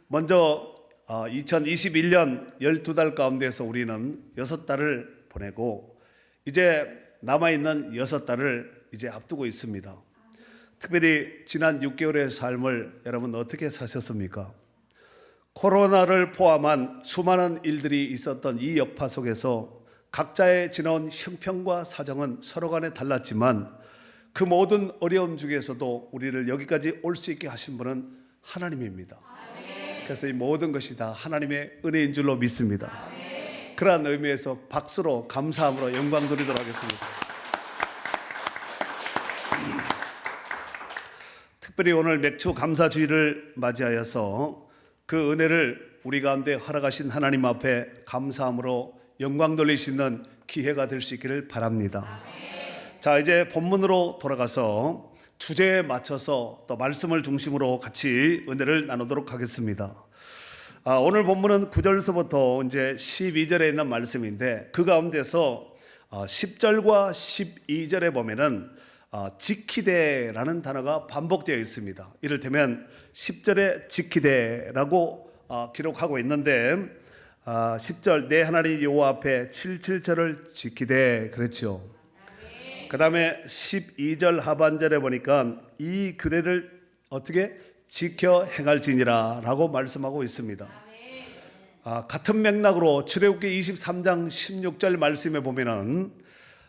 먼저 2021년 12달 가운데서 우리는 6달을 보내고 이제 남아있는 6달을 이제 앞두고 있습니다. 특별히 지난 6개월의 삶을 여러분 어떻게 사셨습니까? 코로나를 포함한 수많은 일들이 있었던 이 여파 속에서 각자의 지나온 형편과 사정은 서로 간에 달랐지만 그 모든 어려움 중에서도 우리를 여기까지 올 수 있게 하신 분은 하나님입니다. 그래서 이 모든 것이 다 하나님의 은혜인 줄로 믿습니다. 그러한 의미에서 박수로 감사함으로 영광 드리도록 하겠습니다. 특별히 오늘 맥주 감사주의를 맞이하여서 그 은혜를 우리 가운데 허락하신 하나님 앞에 감사함으로 영광 돌릴 수 있는 기회가 될 수 있기를 바랍니다. 자, 이제 본문으로 돌아가서 주제에 맞춰서 또 말씀을 중심으로 같이 은혜를 나누도록 하겠습니다. 오늘 본문은 9절서부터 이제 12절에 있는 말씀인데 그 가운데서 10절과 12절에 보면은 지키되라는 단어가 반복되어 있습니다. 이를테면 10절에 지키되라고 기록하고 있는데 10절 내 하나님 여호와 앞에 7절을 지키되 그랬죠. 그 다음에 12절 하반절에 보니까 이 규례를 어떻게 지켜 행할지니라 라고 말씀하고 있습니다. 같은 맥락으로 출애굽기 23장 16절 말씀에 보면은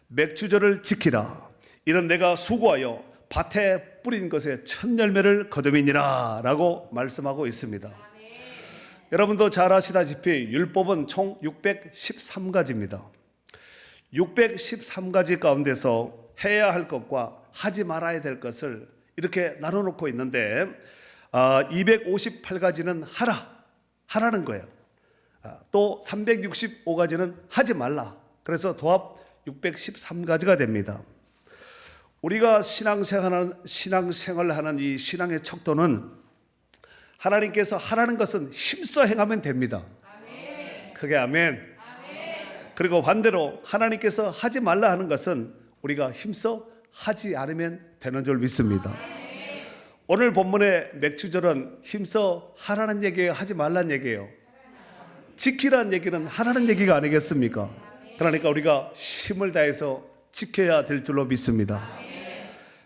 맥주절을 지키라 이는 내가 수고하여 밭에 뿌린 것에 첫 열매를 거두미니라 라고 말씀하고 있습니다. 여러분도 잘 아시다시피 율법은 총 613가지입니다. 613가지 가운데서 해야 할 것과 하지 말아야 될 것을 이렇게 나눠놓고 있는데 258가지는 하라는 거예요. 또 365가지는 하지 말라. 그래서 도합 613가지가 됩니다. 우리가 신앙생활을 하는 이 신앙의 척도는 하나님께서 하라는 것은 힘써 행하면 됩니다. 크게 아멘. 그리고 반대로 하나님께서 하지 말라 하는 것은 우리가 힘써 하지 않으면 되는 줄 믿습니다. 오늘 본문의 맥주절은 힘써 하라는 얘기예요, 하지 말라는 얘기예요? 지키라는 얘기는 하라는 얘기가 아니겠습니까? 그러니까 우리가 힘을 다해서 지켜야 될 줄로 믿습니다.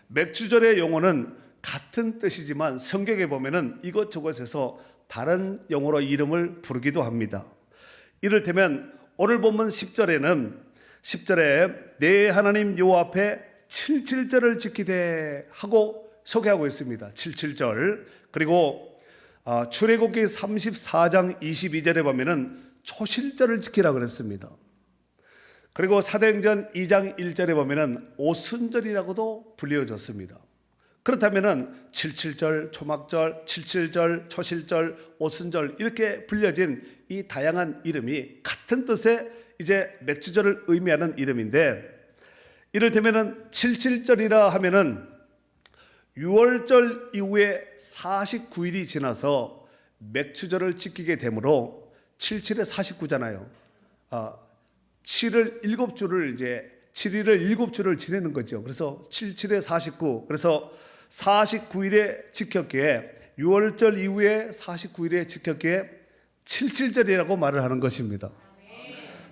맥주절의 용어는 같은 뜻이지만 성경에 보면은 이것저것에서 다른 용어로 이름을 부르기도 합니다. 이를테면 오늘 본문 10절에 내 하나님 여호와 앞에 7절을 지키되 하고 소개하고 있습니다. 7절. 그리고 출애굽기 34장 22절에 보면은 초실절을 지키라 그랬습니다. 그리고 사도행전 2장 1절에 보면은 오순절이라고도 불려졌습니다. 그렇다면은 77절, 초막절, 77절, 초실절, 오순절 이렇게 불려진 이 다양한 이름이 같은 뜻의 이제 맥주절을 의미하는 이름인데 이를테면은 77절이라 하면은 6월절 이후에 49일이 지나서 맥주절을 지키게 되므로 77에 49잖아요. 7을 7주를 이제 7일을 7주를 지내는 거죠. 그래서 77에 49. 그래서 49일에 지켰기에 6월절 이후에 49일에 지켰기에 77절이라고 말을 하는 것입니다.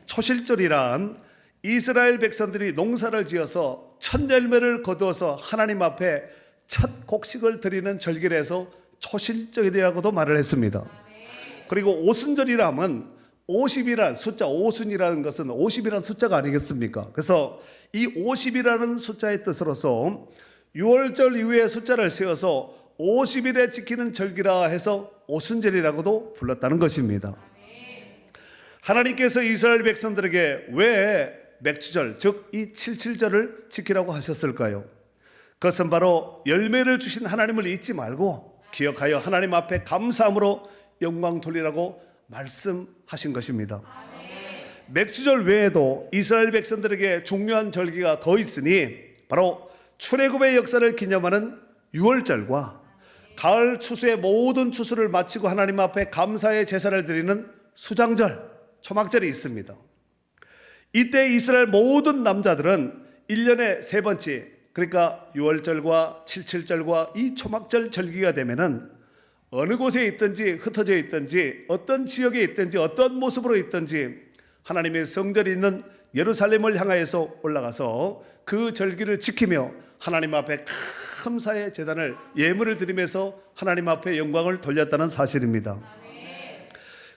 초실절이란 이스라엘 백성들이 농사를 지어서 첫 열매를 거두어서 하나님 앞에 첫 곡식을 드리는 절기라서 초실절이라고도 말을 했습니다. 그리고 오순절이라면 50이란 숫자, 오순이라는 것은 50이라는 숫자가 아니겠습니까? 그래서 이 50이라는 숫자의 뜻으로서 6월절 이후에 숫자를 세워서 50일에 지키는 절기라 해서 오순절이라고도 불렀다는 것입니다. 하나님께서 이스라엘 백성들에게 왜 맥주절, 즉 이 77절을 지키라고 하셨을까요? 그것은 바로 열매를 주신 하나님을 잊지 말고 기억하여 하나님 앞에 감사함으로 영광 돌리라고 말씀하신 것입니다. 맥주절 외에도 이스라엘 백성들에게 중요한 절기가 더 있으니 바로 출애굽의 역사를 기념하는 6월절과 가을 추수의 모든 추수를 마치고 하나님 앞에 감사의 제사를 드리는 수장절, 초막절이 있습니다. 이때 이스라엘 모든 남자들은 1년에 3번째, 그러니까 6월절과 77절과 이 초막절 절기가 되면은 어느 곳에 있든지 흩어져 있든지 어떤 지역에 있든지 어떤 모습으로 있든지 하나님의 성전이 있는 예루살렘을 향하여서 올라가서 그 절기를 지키며 하나님 앞에 감사의 제단을 예물을 드리면서 하나님 앞에 영광을 돌렸다는 사실입니다.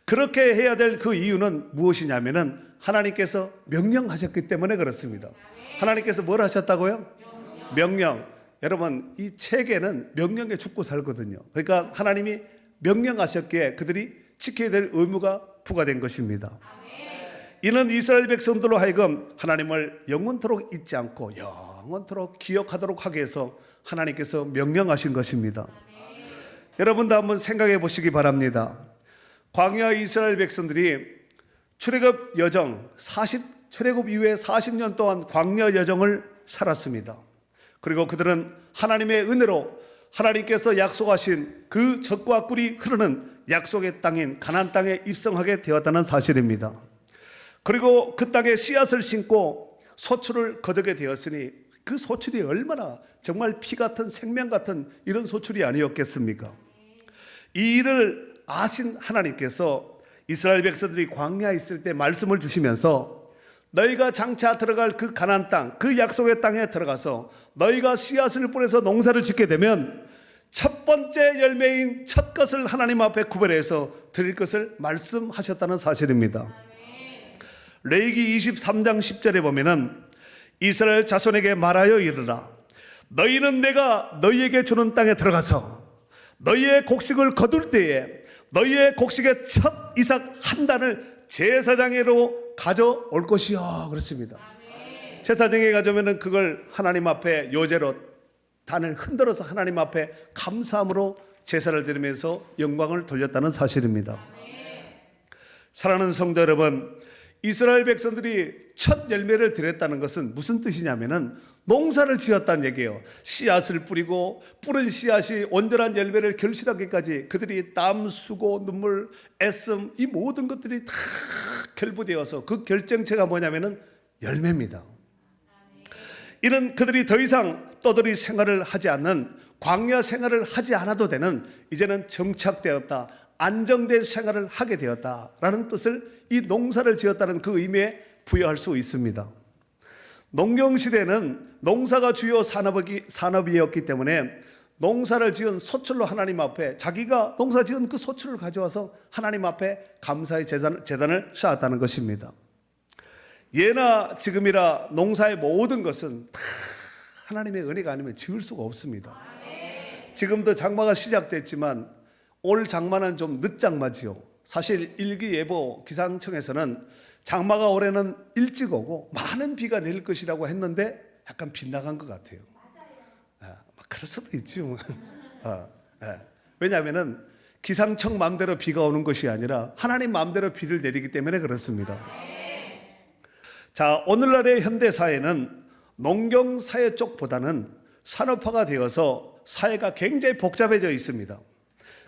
그렇게 해야 될 그 이유는 무엇이냐면은 하나님께서 명령하셨기 때문에 그렇습니다. 하나님께서 뭘 하셨다고요? 명령. 여러분, 이 책에는 명령에 죽고 살거든요. 그러니까 하나님이 명령하셨기에 그들이 지켜야 될 의무가 부과된 것입니다. 이는 이스라엘 백성들로 하여금 하나님을 영원토록 잊지 않고 영원토록 기억하도록 하기 위해서 하나님께서 명령하신 것입니다. 여러분도 한번 생각해 보시기 바랍니다. 광야 이스라엘 백성들이 출애굽 여정 출애굽 이후에 40년 동안 광야 여정을 살았습니다. 그리고 그들은 하나님의 은혜로 하나님께서 약속하신 그 젖과 꿀이 흐르는 약속의 땅인 가나안 땅에 입성하게 되었다는 사실입니다. 그리고 그 땅에 씨앗을 심고 소출을 거두게 되었으니 그 소출이 얼마나 정말 피 같은 생명 같은 이런 소출이 아니었겠습니까? 이 일을 아신 하나님께서 이스라엘 백성들이 광야에 있을 때 말씀을 주시면서 너희가 장차 들어갈 그 가나안 땅, 그 약속의 땅에 들어가서 너희가 씨앗을 뿌려서 농사를 짓게 되면 첫 번째 열매인 첫 것을 하나님 앞에 구별해서 드릴 것을 말씀하셨다는 사실입니다. 레위기 23장 10절에 보면은 이스라엘 자손에게 말하여 이르라 너희는 내가 너희에게 주는 땅에 들어가서 너희의 곡식을 거둘 때에 너희의 곡식의 첫 이삭 한 단을 제사장으로 가져올 것이요 그렇습니다. 제사장에 가져오면 그걸 하나님 앞에 요제로 단을 흔들어서 하나님 앞에 감사함으로 제사를 드리면서 영광을 돌렸다는 사실입니다. 사랑하는 성도 여러분, 이스라엘 백성들이 첫 열매를 드렸다는 것은 무슨 뜻이냐면은 농사를 지었다는 얘기예요. 씨앗을 뿌리고 뿌린 씨앗이 온전한 열매를 결실하기까지 그들이 땀, 수고, 눈물, 애씀 이 모든 것들이 다 결부되어서 그 결정체가 뭐냐면은 열매입니다. 이는 그들이 더 이상 떠돌이 생활을 하지 않는 광야 생활을 하지 않아도 되는 이제는 정착되었다, 안정된 생활을 하게 되었다라는 뜻을 이 농사를 지었다는 그 의미에 부여할 수 있습니다. 농경시대는 농사가 주요 산업이었기 때문에 농사를 지은 소출로 하나님 앞에 자기가 농사 지은 그 소출을 가져와서 하나님 앞에 감사의 제단을 쌓았다는 것입니다. 예나 지금이라 농사의 모든 것은 다 하나님의 은혜가 아니면 지을 수가 없습니다. 지금도 장마가 시작됐지만 올 장마는 좀 늦장마지요. 사실 일기예보 기상청에서는 장마가 올해는 일찍 오고 많은 비가 내릴 것이라고 했는데 약간 빗나간 것 같아요. 그럴 수도 있죠. 왜냐하면 기상청 마음대로 비가 오는 것이 아니라 하나님 마음대로 비를 내리기 때문에 그렇습니다. 자, 오늘날의 현대사회는 농경사회 쪽보다는 산업화가 되어서 사회가 굉장히 복잡해져 있습니다.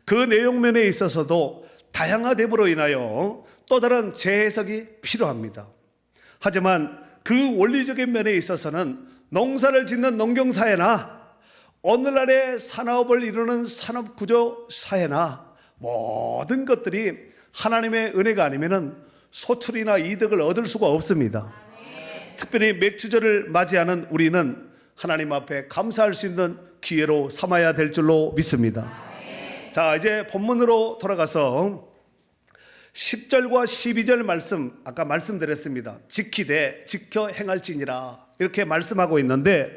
그 내용면에 있어서도 다양화됨으로 인하여 또 다른 재해석이 필요합니다. 하지만 그 원리적인 면에 있어서는 농사를 짓는 농경사회나 오늘날의 산업을 이루는 산업구조 사회나 모든 것들이 하나님의 은혜가 아니면 소출이나 이득을 얻을 수가 없습니다. 특별히 맥주절을 맞이하는 우리는 하나님 앞에 감사할 수 있는 기회로 삼아야 될 줄로 믿습니다. 자, 이제 본문으로 돌아가서 10절과 12절 말씀, 아까 말씀드렸습니다. 지키되 지켜 행할지니라 이렇게 말씀하고 있는데,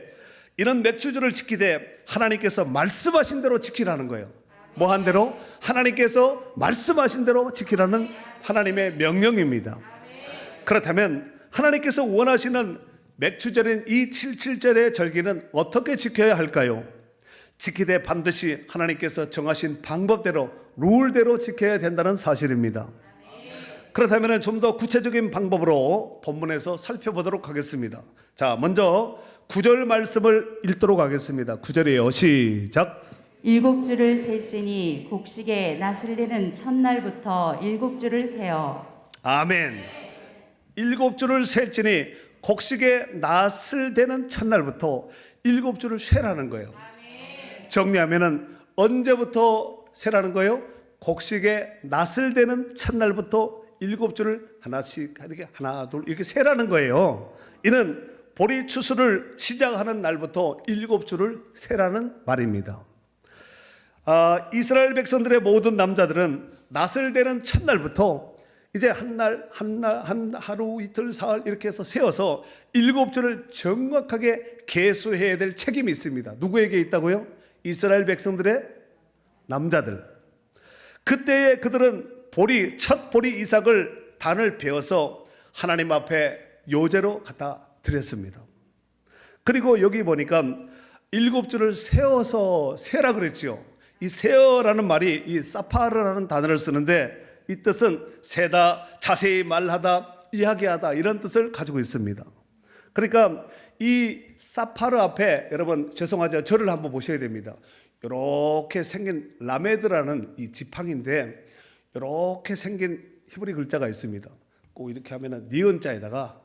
이런 맥주절을 지키되 하나님께서 말씀하신 대로 지키라는 거예요. 뭐 한 대로? 하나님께서 말씀하신 대로 지키라는 하나님의 명령입니다. 그렇다면 하나님께서 원하시는 맥주절인 이 77절의 절기는 어떻게 지켜야 할까요? 지키되 반드시 하나님께서 정하신 방법대로, 룰대로 지켜야 된다는 사실입니다. 그렇다면 좀 더 구체적인 방법으로 본문에서 살펴보도록 하겠습니다. 자, 먼저 9절 말씀을 읽도록 하겠습니다. 9절이에요. 시작. 7주를 셀지니 곡식에 낫을 내는 첫날부터 7주를 세어. 아멘. 7주를 셀지니 곡식에 낫을 대는 첫날부터 7주를 세라는 거예요. 정리하면은 언제부터 세라는 거예요? 곡식에 낫을 대는 첫날부터 7주를 하나씩 이렇게 하나 둘 이렇게 세라는 거예요. 이는 보리 추수를 시작하는 날부터 7주를 세라는 말입니다. 이스라엘 백성들의 모든 남자들은 낫을 대는 첫날부터 이제 한 하루 이틀 사흘 이렇게 해서 세어서 7주를 정확하게 계수해야 될 책임이 있습니다. 누구에게 있다고요? 이스라엘 백성들의 남자들. 그때에 그들은 첫 보리 이삭을 단을 베어서 하나님 앞에 요제로 갖다 드렸습니다. 그리고 여기 보니까 7주를 세어서 세라 그랬죠. 이 세어라는 말이 이 사파르라는 단어를 쓰는데 이 뜻은 세다, 자세히 말하다, 이야기하다 이런 뜻을 가지고 있습니다. 그러니까 이 사파르 앞에 여러분 죄송하지만 저를 한번 보셔야 됩니다. 이렇게 생긴 라메드라는 이 지팡인데 이렇게 생긴 히브리 글자가 있습니다. 꼭 이렇게 하면은 니은자에다가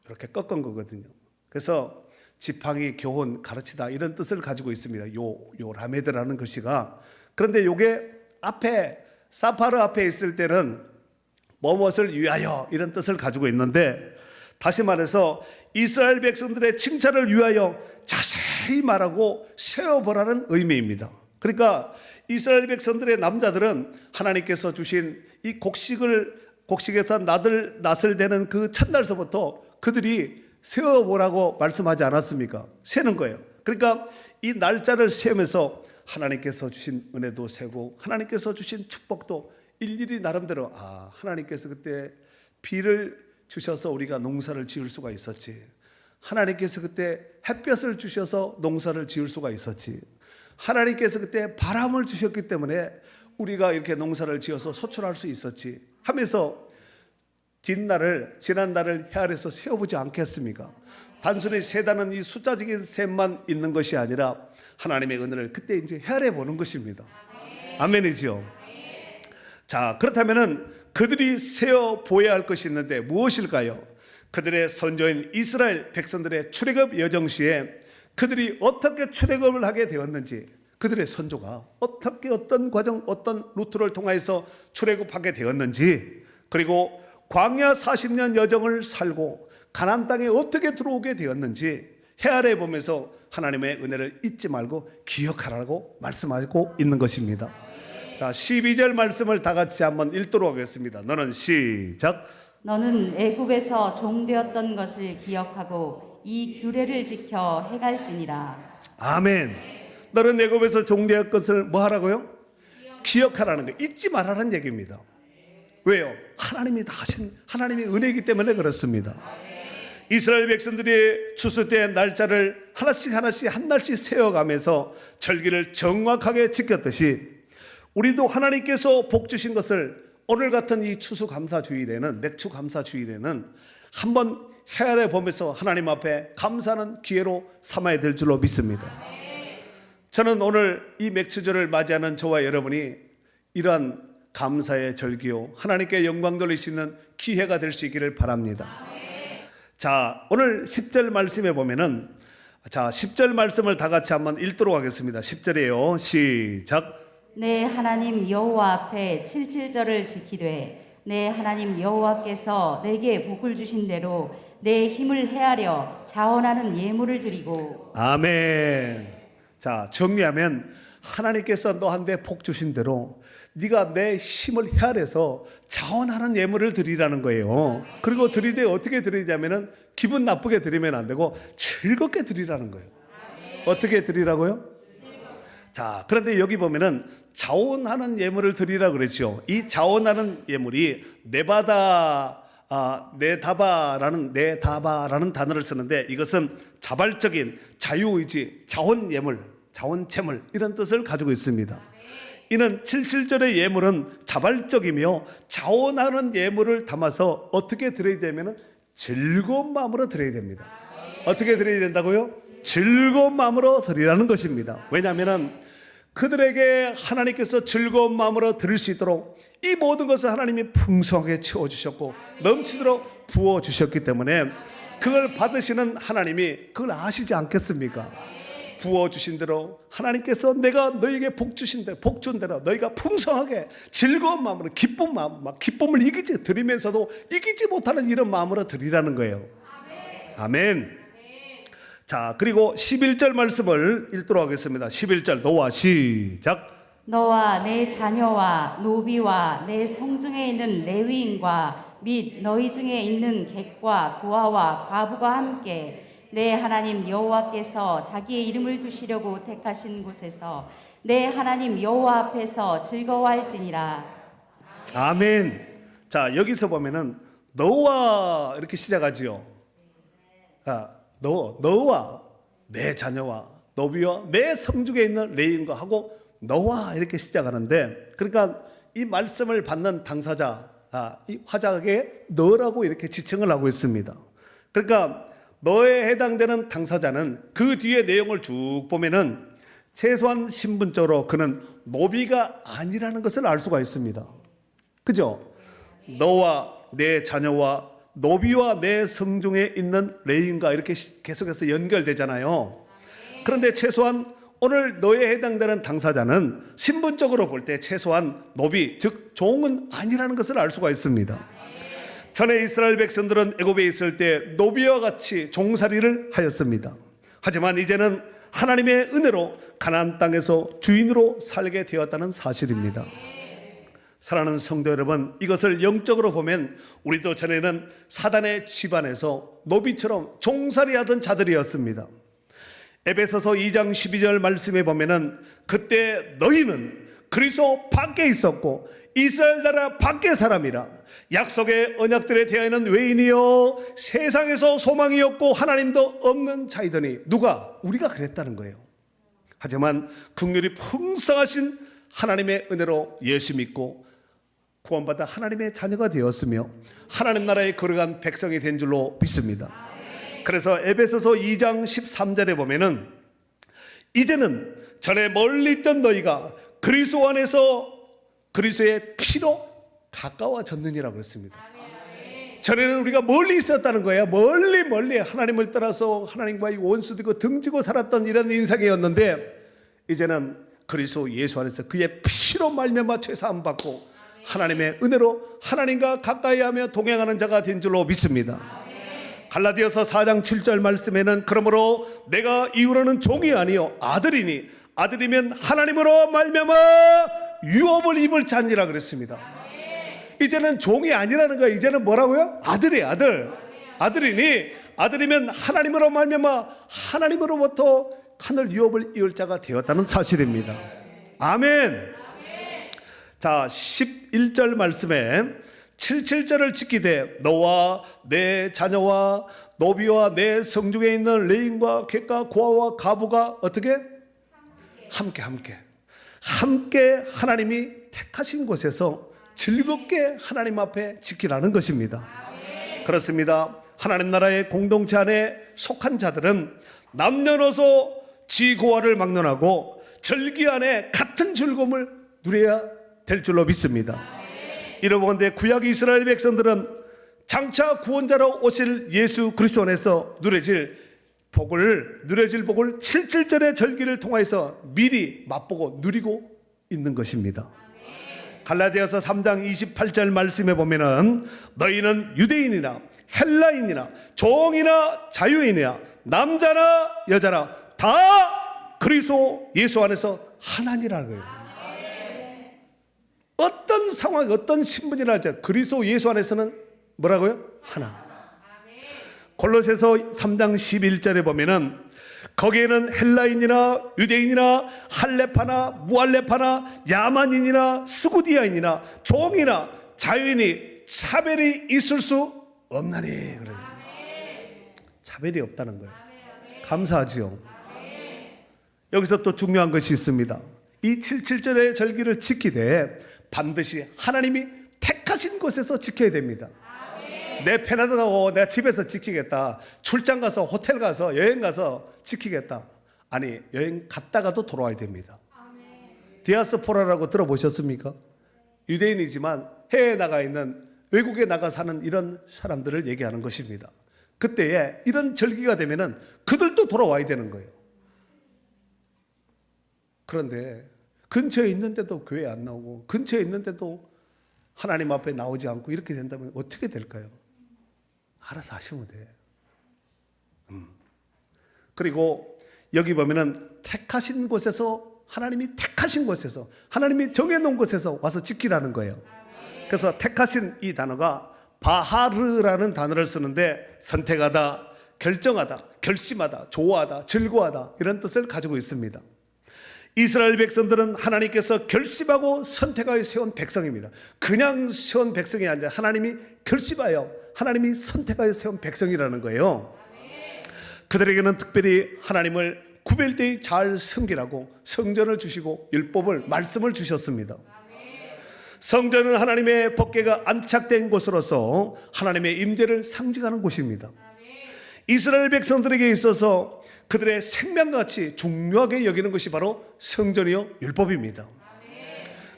이렇게 꺾은 거거든요. 그래서 지팡이, 교훈, 가르치다 이런 뜻을 가지고 있습니다. 요 라메드라는 글씨가. 그런데 요게 앞에 사파르 앞에 있을 때는 무엇을 위하여 이런 뜻을 가지고 있는데 다시 말해서 이스라엘 백성들의 칭찬을 위하여 자세히 말하고 세워보라는 의미입니다. 그러니까 이스라엘 백성들의 남자들은 하나님께서 주신 이 곡식에서 낫을 대는 그 첫날서부터 그들이 세워보라고 말씀하지 않았습니까? 세는 거예요. 그러니까 이 날짜를 세우면서 하나님께서 주신 은혜도 세고 하나님께서 주신 축복도 일일이 나름대로 하나님께서 그때 비를 주셔서 우리가 농사를 지을 수가 있었지. 하나님께서 그때 햇볕을 주셔서 농사를 지을 수가 있었지. 하나님께서 그때 바람을 주셨기 때문에 우리가 이렇게 농사를 지어서 소출할 수 있었지 하면서 지난 날을 헤아려서 세워보지 않겠습니까? 단순히 세다는 이 숫자적인 셈만 있는 것이 아니라 하나님의 은혜를 그때 이제 헤아려 보는 것입니다. 아멘이지요. 자, 그렇다면은 그들이 세어 보여야 할 것이 있는데 무엇일까요? 그들의 선조인 이스라엘 백성들의 출애굽 여정 시에 그들이 어떻게 출애굽을 하게 되었는지, 그들의 선조가 어떻게 어떤 과정, 어떤 루트를 통해서 출애굽하게 되었는지, 그리고 광야 40년 여정을 살고 가나안 땅에 어떻게 들어오게 되었는지 헤아려 보면서 하나님의 은혜를 잊지 말고 기억하라고 말씀하고 있는 것입니다. 자, 12절 말씀을 다 같이 한번 읽도록 하겠습니다. 너는 시작. 너는 애굽에서 종되었던 것을 기억하고 이 규례를 지켜 행할지니라. 아멘. 너는 애굽에서 종되었던 것을 뭐 하라고요? 기억하라는 거, 잊지 말라는 얘기입니다. 왜요? 하나님이 다 하신 하나님의 은혜이기 때문에 그렇습니다. 이스라엘 백성들이 추수 때 날짜를 하나씩 한 날씩 세워가면서 절기를 정확하게 지켰듯이 우리도 하나님께서 복 주신 것을 오늘 같은 이 추수 감사 주일에는, 맥주 감사 주일에는 한번 헤아려 보면서 하나님 앞에 감사하는 기회로 삼아야 될 줄로 믿습니다. 저는 오늘 이 맥주절을 맞이하는 저와 여러분이 이러한 감사의 절기요, 하나님께 영광 돌리시는 기회가 될 수 있기를 바랍니다. 자, 오늘 10절 말씀에 보면은, 자, 10절 말씀을 다 같이 한번 읽도록 하겠습니다. 10절이에요. 시작. 내 하나님 여호와 앞에 77절을 지키되 내 하나님 여호와께서 내게 복을 주신 대로 내 힘을 헤아려 자원하는 예물을 드리고. 아멘. 자, 정리하면 하나님께서 너한테 복 주신 대로 네가 내 힘을 헤아려서 자원하는 예물을 드리라는 거예요. 그리고 드리되 어떻게 드리냐면은 기분 나쁘게 드리면 안 되고 즐겁게 드리라는 거예요. 어떻게 드리라고요? 자, 그런데 여기 보면은 자원하는 예물을 드리라 그랬죠. 이 자원하는 예물이 네다바라는 단어를 쓰는데 이것은 자발적인 자유의지, 자원 예물, 자원 채물 이런 뜻을 가지고 있습니다. 이는 77절의 예물은 자발적이며 자원하는 예물을 담아서 어떻게 드려야 되면 즐거운 마음으로 드려야 됩니다. 어떻게 드려야 된다고요? 즐거운 마음으로 드리라는 것입니다. 왜냐하면 그들에게 하나님께서 즐거운 마음으로 드릴 수 있도록 이 모든 것을 하나님이 풍성하게 채워주셨고 넘치도록 부어주셨기 때문에 그걸 받으시는 하나님이 그걸 아시지 않겠습니까? 구워주신 대로 하나님께서 내가 너에게 복 주신 대로 복 준 대로 너희가 풍성하게 즐거운 마음으로 기쁜 마음, 막 기쁨을 이기지 드리면서도 이기지 못하는 이런 마음으로 드리라는 거예요. 아멘. 자, 그리고 11절 말씀을 읽도록 하겠습니다. 11절 노아 시작. 너와 내 자녀와 노비와 내 성중에 있는 레위인과 및 너희 중에 있는 객과 고아와 과부가 함께 내 하나님 여호와께서 자기의 이름을 두시려고 택하신 곳에서 내 하나님 여호와 앞에서 즐거워할지니라. 아멘. 자, 여기서 보면은 너와 이렇게 시작하지요. 너와 내 자녀와 노비와 내 성중에 있는 레인과 하고 너와 이렇게 시작하는데, 그러니까 이 말씀을 받는 당사자, 이 화작에 너라고 이렇게 지칭을 하고 있습니다. 그러니까 너에 해당되는 당사자는 그 뒤에 내용을 쭉 보면은 최소한 신분적으로 그는 노비가 아니라는 것을 알 수가 있습니다. 그죠? 너와 내 자녀와 노비와 내 성중에 있는 레인과 이렇게 계속해서 연결되잖아요. 그런데 최소한 오늘 너에 해당되는 당사자는 신분적으로 볼 때 최소한 노비, 즉 종은 아니라는 것을 알 수가 있습니다. 전에 이스라엘 백성들은 애굽에 있을 때 노비와 같이 종살이를 하였습니다. 하지만 이제는 하나님의 은혜로 가나안 땅에서 주인으로 살게 되었다는 사실입니다. 사랑하는 성도 여러분, 이것을 영적으로 보면 우리도 전에는 사단의 집안에서 노비처럼 종살이하던 자들이었습니다. 에베소서 2장 12절 말씀에 보면은 그때 너희는 그리스도 밖에 있었고 이스라엘 나라 밖의 사람이라 약속의 언약들에 대하여는 외인이요 세상에서 소망이 없고 하나님도 없는 자이더니. 누가? 우리가 그랬다는 거예요. 하지만 긍휼이 풍성하신 하나님의 은혜로 예수 믿고 구원받아 하나님의 자녀가 되었으며 하나님 나라에 거룩한 백성이 된 줄로 믿습니다. 그래서 에베소서 2장 13절에 보면은 이제는 전에 멀리 있던 너희가 그리스도 안에서 그리스도의 피로 가까워졌느니라고 그랬습니다. 전에는 우리가 멀리 있었다는 거예요. 멀리 하나님을 떠나서 하나님과의 원수되고 등지고 살았던 이런 인생이었는데 이제는 그리스도 예수 안에서 그의 피로 말미암아 죄사함 받고 하나님의 은혜로 하나님과 가까이하며 동행하는 자가 된 줄로 믿습니다. 갈라디아서 4장 7절 말씀에는 그러므로 내가 이후로는 종이 아니요 아들이니 아들이면 하나님으로 말미암아 유업을 입을 자니라 그랬습니다. 이제는 종이 아니라는 거예요. 이제는 뭐라고요? 아들이에요. 아들이니 아들이면 하나님으로 말미암아 하나님으로부터 하늘 유업을 이을 자가 되었다는 사실입니다. 아멘. 자, 11절 말씀에 77절을 지키되 너와 내 자녀와 노비와 내 성중에 있는 레인과 객과 고아와 가부가 어떻게? 함께 하나님이 택하신 곳에서 즐겁게 하나님 앞에 지키라는 것입니다. 그렇습니다. 하나님 나라의 공동체 안에 속한 자들은 남녀노소 지고아를 막론하고 절기 안에 같은 즐거움을 누려야 될 줄로 믿습니다. 이러건대 구약 이스라엘 백성들은 장차 구원자로 오실 예수 그리스도 안에서 누려질 복을 77절의 절기를 통해서 미리 맛보고 누리고 있는 것입니다. 갈라디아서 3장 28절 말씀에 보면은 너희는 유대인이나 헬라인이나 종이나 자유인이나 남자나 여자나 다 그리스도 예수 안에서 하나니라는 거예요. 어떤 상황, 어떤 신분이나 그리스도 예수 안에서는 뭐라고요? 하나. 골로새서 3장 11절에 보면은 거기에는 헬라인이나 유대인이나 할레파나 무할레파나 야만인이나 수구디아인이나 종이나 자유인이 차별이 있을 수 없나니. 그래요. 차별이 없다는 거예요. 감사하지요. 여기서 또 중요한 것이 있습니다. 이 77절의 절기를 지키되 반드시 하나님이 택하신 곳에서 지켜야 됩니다. 내 편하다 가고 내가 집에서 지키겠다, 출장 가서 호텔 가서 여행 가서 지키겠다. 아니, 여행 갔다가도 돌아와야 됩니다. 디아스포라라고 들어보셨습니까? 유대인이지만 해외에 나가 있는, 외국에 나가 사는 이런 사람들을 얘기하는 것입니다. 그때에 이런 절기가 되면은 그들도 돌아와야 되는 거예요. 그런데 근처에 있는데도 교회 안 나오고 근처에 있는데도 하나님 앞에 나오지 않고 이렇게 된다면 어떻게 될까요? 알아서 하시면 돼. 그리고 여기 보면은 택하신 곳에서, 하나님이 택하신 곳에서, 하나님이 정해놓은 곳에서 와서 지키라는 거예요. 그래서 택하신 이 단어가 바하르라는 단어를 쓰는데 선택하다, 결정하다, 결심하다, 좋아하다, 즐거워하다 이런 뜻을 가지고 있습니다. 이스라엘 백성들은 하나님께서 결심하고 선택하여 세운 백성입니다. 그냥 세운 백성이 아니라 하나님이 결심하여, 하나님이 선택하여 세운 백성이라는 거예요. 그들에게는 특별히 하나님을 구별되이 잘 섬기라고 성전을 주시고 율법을, 말씀을 주셨습니다. 성전은 하나님의 법궤가 안착된 곳으로서 하나님의 임재를 상징하는 곳입니다. 이스라엘 백성들에게 있어서 그들의 생명같이 중요하게 여기는 것이 바로 성전이요 율법입니다.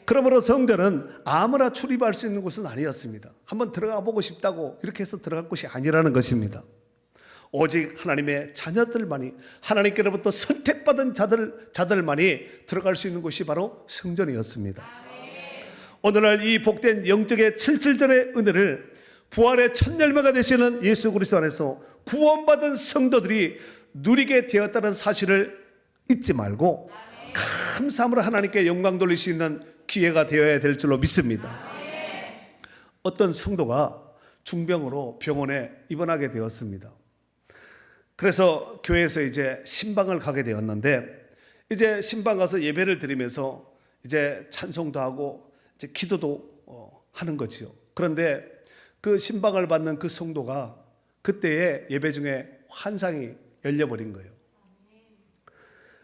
그러므로 성전은 아무나 출입할 수 있는 곳은 아니었습니다. 한번 들어가 보고 싶다고 이렇게 해서 들어갈 곳이 아니라는 것입니다. 오직 하나님의 자녀들만이, 하나님께로부터 선택받은 자들만이 들어갈 수 있는 곳이 바로 성전이었습니다. 오늘날 이 복된 영적의 7.7절의 은혜를 부활의 첫 열매가 되시는 예수 그리스도 안에서 구원받은 성도들이 누리게 되었다는 사실을 잊지 말고 감사함으로 하나님께 영광 돌릴 수 있는 기회가 되어야 될 줄로 믿습니다. 어떤 성도가 중병으로 병원에 입원하게 되었습니다. 그래서 교회에서 이제 신방을 가게 되었는데, 이제 신방 가서 예배를 드리면서 이제 찬송도 하고 이제 기도도 하는 거지요. 그런데 그 신방을 받는 그 성도가 그때의 예배 중에 환상이 열려버린 거예요.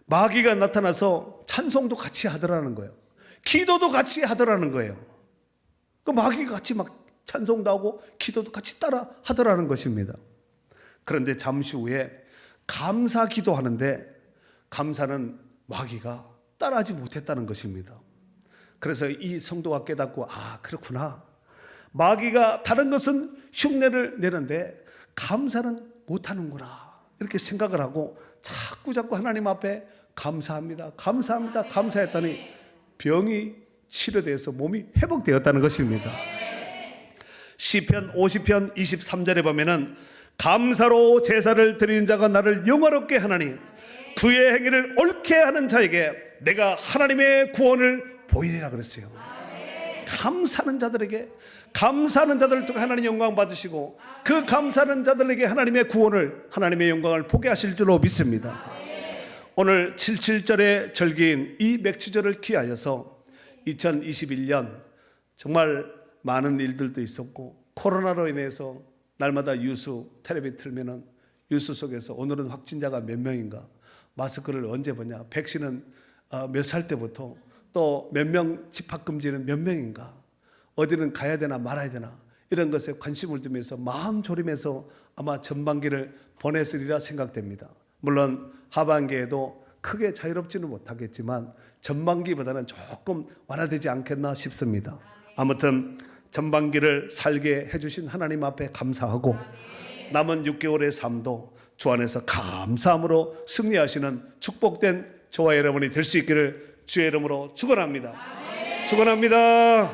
마귀가 나타나서 찬송도 같이 하더라는 거예요. 기도도 같이 하더라는 거예요. 그 마귀가 같이 막 찬송도 하고 기도도 같이 따라 하더라는 것입니다. 그런데 잠시 후에 감사 기도하는데 감사는 마귀가 따라하지 못했다는 것입니다. 그래서 이 성도가 깨닫고, 아, 그렇구나. 마귀가 다른 것은 흉내를 내는데 감사는 못하는구나, 이렇게 생각을 하고 자꾸 하나님 앞에 감사합니다, 감사합니다, 감사했더니 병이 치료돼서 몸이 회복되었다는 것입니다. 시편 50편 23절에 보면은 감사로 제사를 드리는 자가 나를 영화롭게 하나니 그의 행위를 옳게 하는 자에게 내가 하나님의 구원을 보이리라 그랬어요. 감사하는 자들에게, 감사하는 자들을 통해 하나님 영광 받으시고 그 감사하는 자들에게 하나님의 구원을, 하나님의 영광을 보게 하실 줄로 믿습니다. 오늘 77절의 절기인 이 맥추절을 기하여서 2021년 정말 많은 일들도 있었고, 코로나로 인해서 날마다 뉴스 텔레비 틀면은 뉴스 속에서 오늘은 확진자가 몇 명인가, 마스크를 언제 보냐, 백신은 몇 살 때부터, 또 몇 명 집합금지는 몇 명인가, 어디는 가야 되나 말아야 되나, 이런 것에 관심을 두면서 마음 졸이면서 아마 전반기를 보냈으리라 생각됩니다. 물론 하반기에도 크게 자유롭지는 못하겠지만 전반기보다는 조금 완화되지 않겠나 싶습니다. 아무튼 전반기를 살게 해주신 하나님 앞에 감사하고 남은 6개월의 삶도 주 안에서 감사함으로 승리하시는 축복된 저와 여러분이 될 수 있기를 주의 이름으로 축원합니다. 축원합니다.